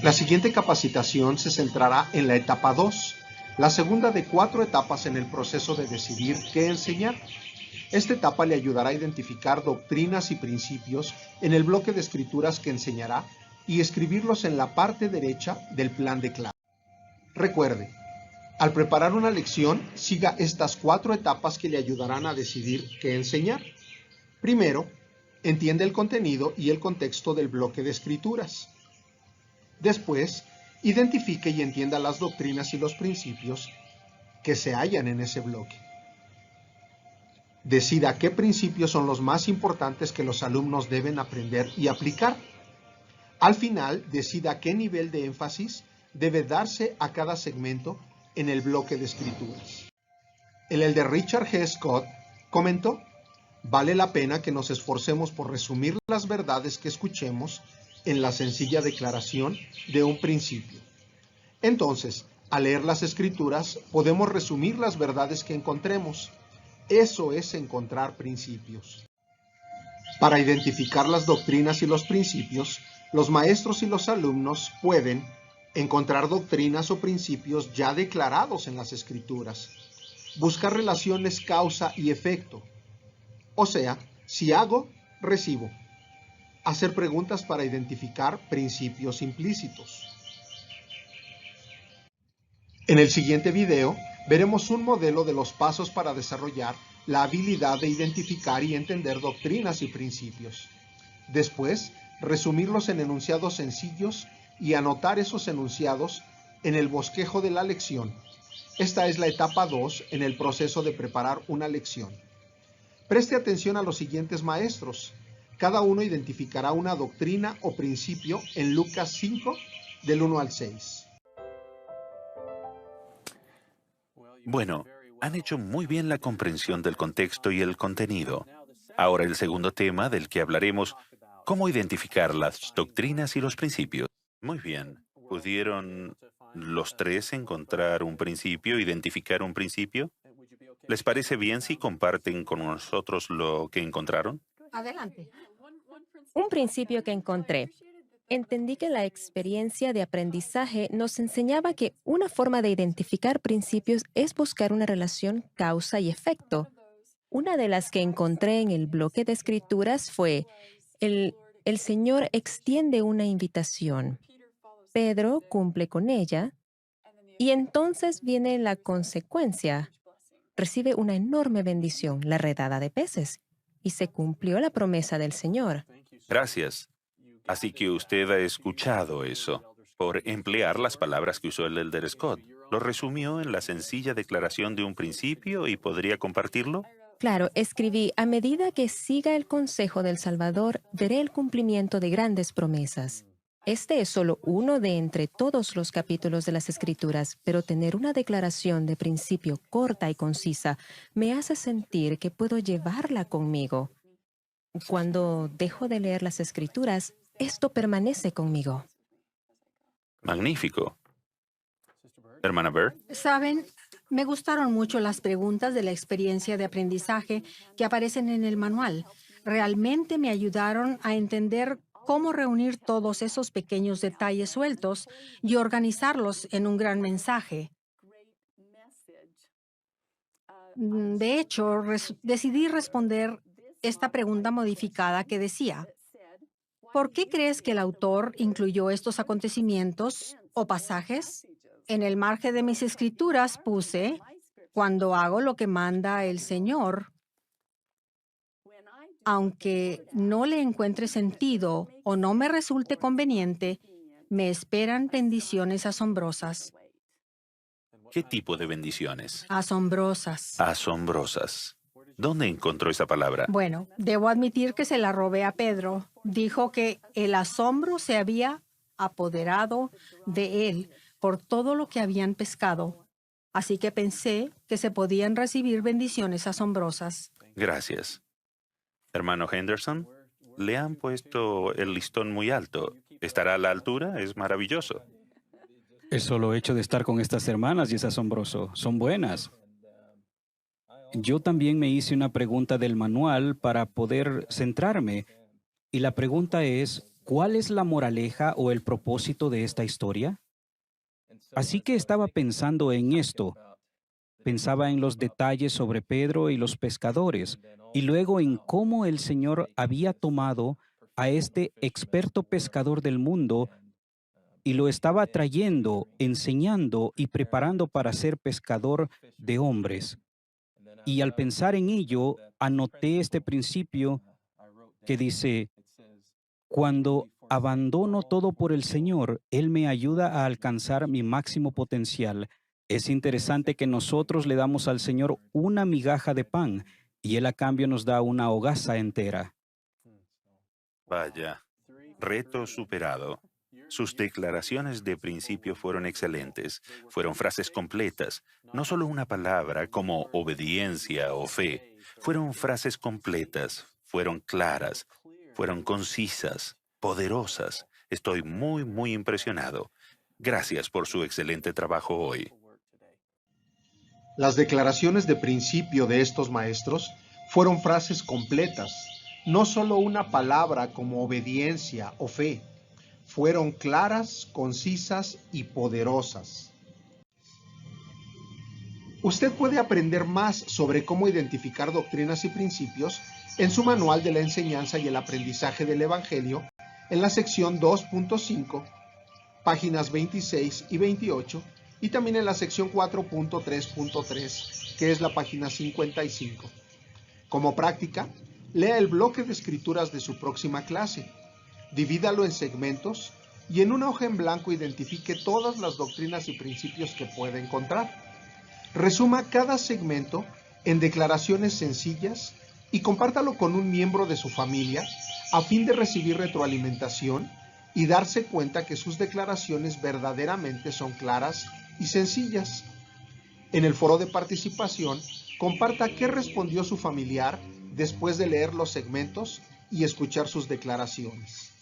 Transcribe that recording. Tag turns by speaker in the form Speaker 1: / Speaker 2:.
Speaker 1: La siguiente capacitación se centrará en la etapa 2, la segunda de 4 etapas en el proceso de decidir qué enseñar. Esta etapa le ayudará a identificar doctrinas y principios en el bloque de escrituras que enseñará y escribirlos en la parte derecha del plan de clase. Recuerde, al preparar una lección, siga estas 4 etapas que le ayudarán a decidir qué enseñar. Primero, entiende el contenido y el contexto del bloque de escrituras. Después, identifique y entienda las doctrinas y los principios que se hallan en ese bloque. Decida qué principios son los más importantes que los alumnos deben aprender y aplicar. Al final, decida qué nivel de énfasis debe darse a cada segmento en el bloque de escrituras. El elder Richard G. Scott comentó: vale la pena que nos esforcemos por resumir las verdades que escuchemos en la sencilla declaración de un principio. Entonces, al leer las escrituras, podemos resumir las verdades que encontremos. Eso es encontrar principios. Para identificar las doctrinas y los principios, los maestros y los alumnos pueden encontrar doctrinas o principios ya declarados en las escrituras, buscar relaciones causa y efecto, o sea, si hago, recibo, hacer preguntas para identificar principios implícitos. En el siguiente video, veremos un modelo de los pasos para desarrollar la habilidad de identificar y entender doctrinas y principios. Después, resumirlos en enunciados sencillos y anotar esos enunciados en el bosquejo de la lección. Esta es la etapa 2 en el proceso de preparar una lección. Preste atención a los siguientes maestros. Cada uno identificará una doctrina o principio en Lucas 5, del 1 al 6.
Speaker 2: Bueno, han hecho muy bien la comprensión del contexto y el contenido. Ahora el segundo tema del que hablaremos, cómo identificar las doctrinas y los principios. Muy bien, ¿pudieron los tres encontrar un principio, identificar un principio? ¿Les parece bien si comparten con nosotros lo que encontraron?
Speaker 3: Adelante.
Speaker 4: Un principio que encontré. Entendí que la experiencia de aprendizaje nos enseñaba que una forma de identificar principios es buscar una relación causa y efecto. Una de las que encontré en el bloque de escrituras fue, el Señor extiende una invitación. Pedro cumple con ella y entonces viene la consecuencia. Recibe una enorme bendición, la redada de peces, y se cumplió la promesa del Señor.
Speaker 2: Gracias. Así que usted ha escuchado eso. Por emplear las palabras que usó el elder Scott, lo resumió en la sencilla declaración de un principio y podría compartirlo.
Speaker 4: Claro, escribí, a medida que siga el consejo del Salvador, veré el cumplimiento de grandes promesas. Este es solo uno de entre todos los capítulos de las Escrituras, pero tener una declaración de principio corta y concisa me hace sentir que puedo llevarla conmigo. Cuando dejo de leer las Escrituras, esto permanece conmigo.
Speaker 2: Magnífico. Hermana Bird.
Speaker 3: Saben, me gustaron mucho las preguntas de la experiencia de aprendizaje que aparecen en el manual. Realmente me ayudaron a entender cómo reunir todos esos pequeños detalles sueltos y organizarlos en un gran mensaje. De hecho, decidí responder esta pregunta modificada que decía: ¿por qué crees que el autor incluyó estos acontecimientos o pasajes? En el margen de mis escrituras puse: cuando hago lo que manda el Señor, aunque no le encuentre sentido o no me resulte conveniente, me esperan bendiciones asombrosas.
Speaker 2: ¿Qué tipo de bendiciones?
Speaker 3: Asombrosas.
Speaker 2: Asombrosas. ¿Dónde encontró esa palabra?
Speaker 3: Bueno, debo admitir que se la robé a Pedro. Dijo que el asombro se había apoderado de él por todo lo que habían pescado. Así que pensé que se podían recibir bendiciones asombrosas.
Speaker 2: Gracias. Hermano Henderson, le han puesto el listón muy alto. ¿Estará a la altura? Es maravilloso.
Speaker 5: El solo hecho de estar con estas hermanas y es asombroso. Son buenas. Yo también me hice una pregunta del manual para poder centrarme. Y la pregunta es, ¿cuál es la moraleja o el propósito de esta historia? Así que estaba pensando en esto. Pensaba en los detalles sobre Pedro y los pescadores, y luego en cómo el Señor había tomado a este experto pescador del mundo y lo estaba trayendo, enseñando y preparando para ser pescador de hombres. Y al pensar en ello, anoté este principio que dice, cuando abandono todo por el Señor, Él me ayuda a alcanzar mi máximo potencial. Es interesante que nosotros le damos al Señor una migaja de pan y Él a cambio nos da una hogaza entera.
Speaker 2: Vaya, reto superado. Sus declaraciones de principio fueron excelentes. Fueron frases completas, no solo una palabra como obediencia o fe. Fueron frases completas, fueron claras, fueron concisas, poderosas. Estoy muy impresionado. Gracias por su excelente trabajo hoy.
Speaker 1: Las declaraciones de principio de estos maestros fueron frases completas, no solo una palabra como obediencia o fe. Fueron claras, concisas y poderosas. Usted puede aprender más sobre cómo identificar doctrinas y principios en su manual de la enseñanza y el aprendizaje del Evangelio en la sección 2.5, páginas 26 y 28, y también en la sección 4.3.3, que es la página 55. Como práctica, lea el bloque de escrituras de su próxima clase, divídalo en segmentos y en una hoja en blanco identifique todas las doctrinas y principios que pueda encontrar. Resuma cada segmento en declaraciones sencillas y compártalo con un miembro de su familia a fin de recibir retroalimentación y darse cuenta que sus declaraciones verdaderamente son claras y sencillas. En el foro de participación, comparta qué respondió su familiar después de leer los segmentos y escuchar sus declaraciones.